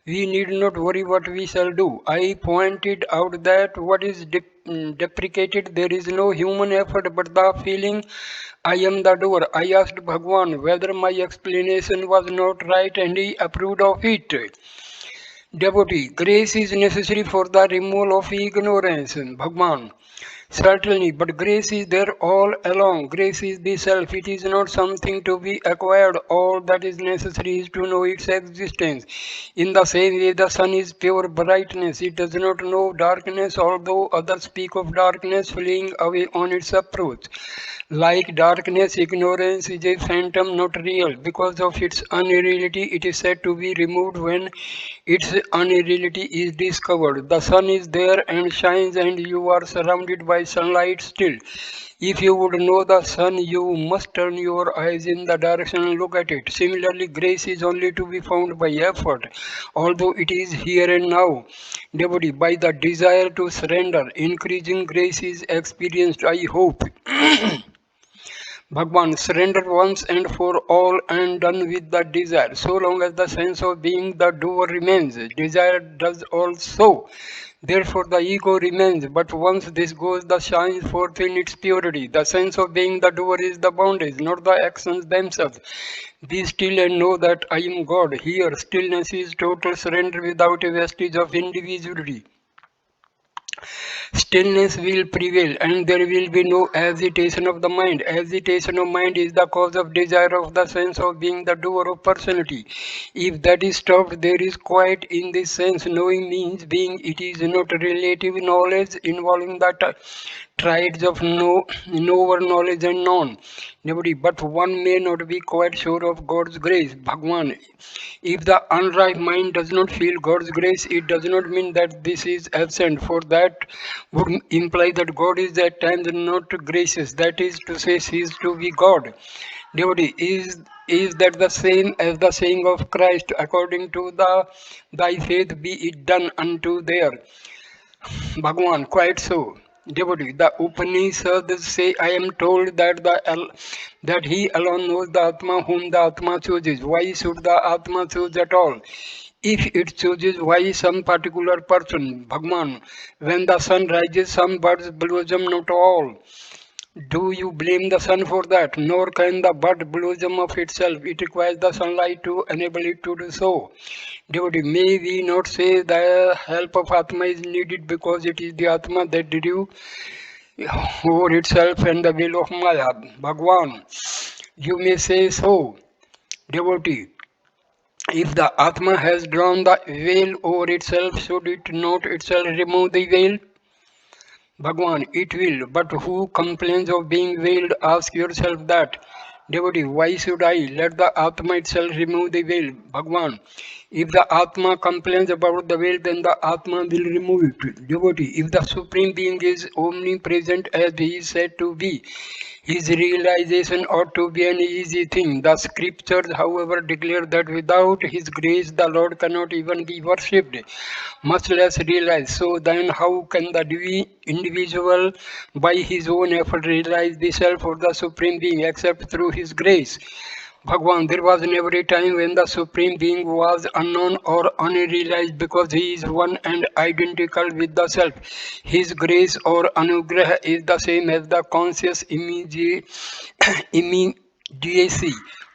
A: not worry what we shall do. I pointed out that what is deprecated, there is no human effort but the feeling I am the doer. I asked Bhagwan whether my explanation was not right and he approved of it. Devotee, grace is necessary for the removal of ignorance. Bhagwan. Certainly, but grace is there all along. Grace is the self. It is not something to be acquired. All that is necessary is to know its existence. In the same way, the sun is pure brightness. It does not know darkness, although others speak of darkness fleeing away on its approach. Like darkness, ignorance is a phantom, not real. Because of its unreality, it is said to be removed when its unreality is discovered. The sun is there and shines, and you are surrounded by sunlight still. If you would know the sun, you must turn your eyes in the direction and look at it. Similarly, grace is only to be found by effort, although it is here and now. Devotee, by the desire to surrender, increasing grace is experienced, I hope. Bhagwan, surrender once and for all and done with the desire. So long as the sense of being the doer remains, desire does also. Therefore, the ego remains, but once this goes, the shines forth in its purity. The sense of being the doer is the boundary, not the actions themselves. Be still and know that I am God. Here, stillness is total surrender without a vestige of individuality. Stillness will prevail and there will be no agitation of the mind. Agitation of mind is the cause of desire of the sense of being the doer of personality. If that is stopped, there is quiet in this sense. Knowing means being. It is not relative knowledge involving the triads of knower, knowledge, and known. Nobody, but one may not be quite sure of God's grace. Bhagwan. If the unripe mind does not feel God's grace, it does not mean that this is absent, for that would imply that God is at times not gracious. That is to say, cease to be God. Devotee, is that the same as the saying of Christ, according to the thy faith be it done unto there. Bhagwan, quite so. Devotee, the Upanishads say, I am told that that he alone knows the Atma whom the Atma chooses. Why should the Atma choose at all? If it chooses, why some particular person? Bhagwan, when the sun rises, some birds blossom, not all. Do you blame the sun for that? Nor can the bud blossom of itself. It requires the sunlight to enable it to do so. Devotee, may we not say the help of Atma is needed because it is the Atma that drew over itself and the will of Maya. Bhagwan, you may say so. Devotee, if the Atma has drawn the veil over itself, should it not itself remove the veil? Bhagwan, it will, but who complains of being veiled? Ask yourself that. Devotee, why should I let the Atma itself remove the veil? Bhagwan, if the Atma complains about the veil, then the Atma will remove it. Devotee, if the Supreme Being is omnipresent as he is said to be, his realization ought to be an easy thing. The scriptures, however, declare that without his grace the Lord cannot even be worshipped, much less realized. So then how can the individual by his own effort realize the self or the Supreme Being except through his grace? Bhagwan, there was never a time when the Supreme Being was unknown or unrealized because he is one and identical with the Self. His grace or anugraha is the same as the conscious immediacy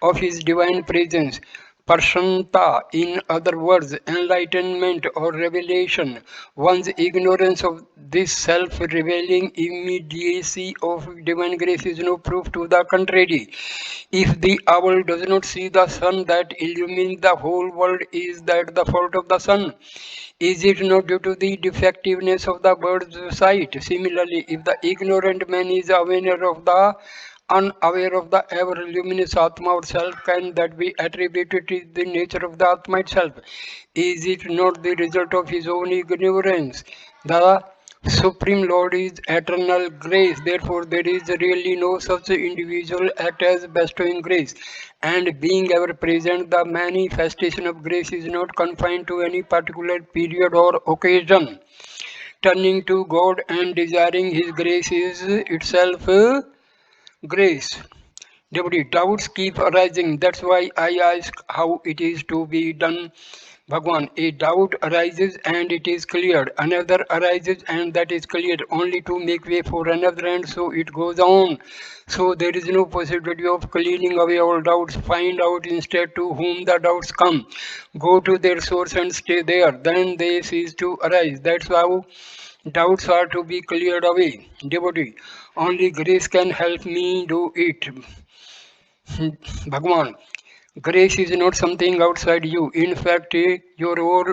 A: of his divine presence. Prashanta, in other words, enlightenment or revelation. One's ignorance of this self-revealing immediacy of divine grace is no proof to the contrary. If the owl does not see the sun that illumines the whole world, is that the fault of the sun? Is it not due to the defectiveness of the bird's sight? Similarly, if the ignorant man is unaware of the ever luminous Atma or self, can that be attributed to the nature of the Atma itself? Is it not the result of his own ignorance? The Supreme Lord is eternal grace, therefore there is really no such individual act as bestowing grace. And being ever present, the manifestation of grace is not confined to any particular period or occasion. Turning to God and desiring His grace is itself grace. Devotee, doubts keep arising. That's why I ask how it is to be done. Bhagwan, a doubt arises and it is cleared. Another arises and that is cleared, only to make way for another, and so it goes on. So there is no possibility of cleaning away all doubts. Find out instead to whom the doubts come. Go to their source and stay there. Then they cease to arise. That's how doubts are to be cleared away. Devotee, only grace can help me do it. Bhagwan, grace is not something outside you. In fact, your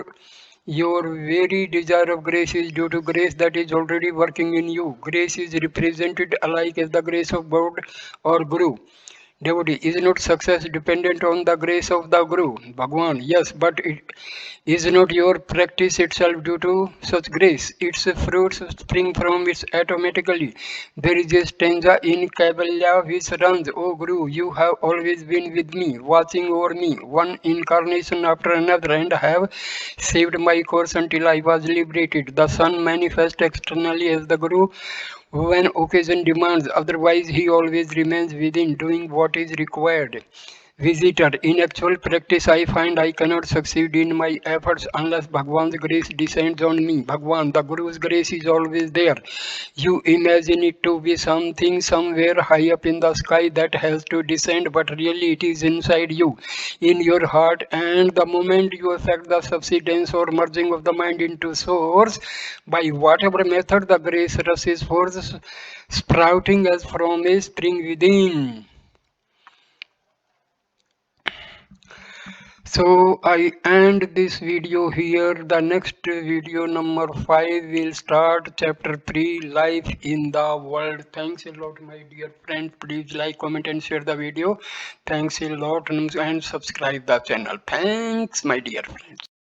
A: very desire of grace is due to grace that is already working in you. Grace is represented alike as the grace of God or Guru. Devotee, is not success dependent on the grace of the Guru? Bhagwan, yes, but it is not your practice itself due to such grace. Its fruits spring from it automatically. There is a stanza in Kabalya which runs, O Guru, you have always been with me, watching over me, one incarnation after another, and have saved my course until I was liberated. The Son manifests externally as the Guru when occasion demands, otherwise he always remains within, doing what is required. Visitor, in actual practice I find I cannot succeed in my efforts unless Bhagwan's grace descends on me. Bhagwan, the Guru's grace is always there. You imagine it to be something somewhere high up in the sky that has to descend, but really it is inside you, in your heart, and the moment you affect the subsidence or merging of the mind into source, by whatever method the grace rushes forth, sprouting as from a spring within. So I end this video here. The next video number 5 will start chapter 3, life in the world. Thanks a lot, my dear friends. Please like, comment and share the video. Thanks a lot, and subscribe the channel. Thanks, my dear friends.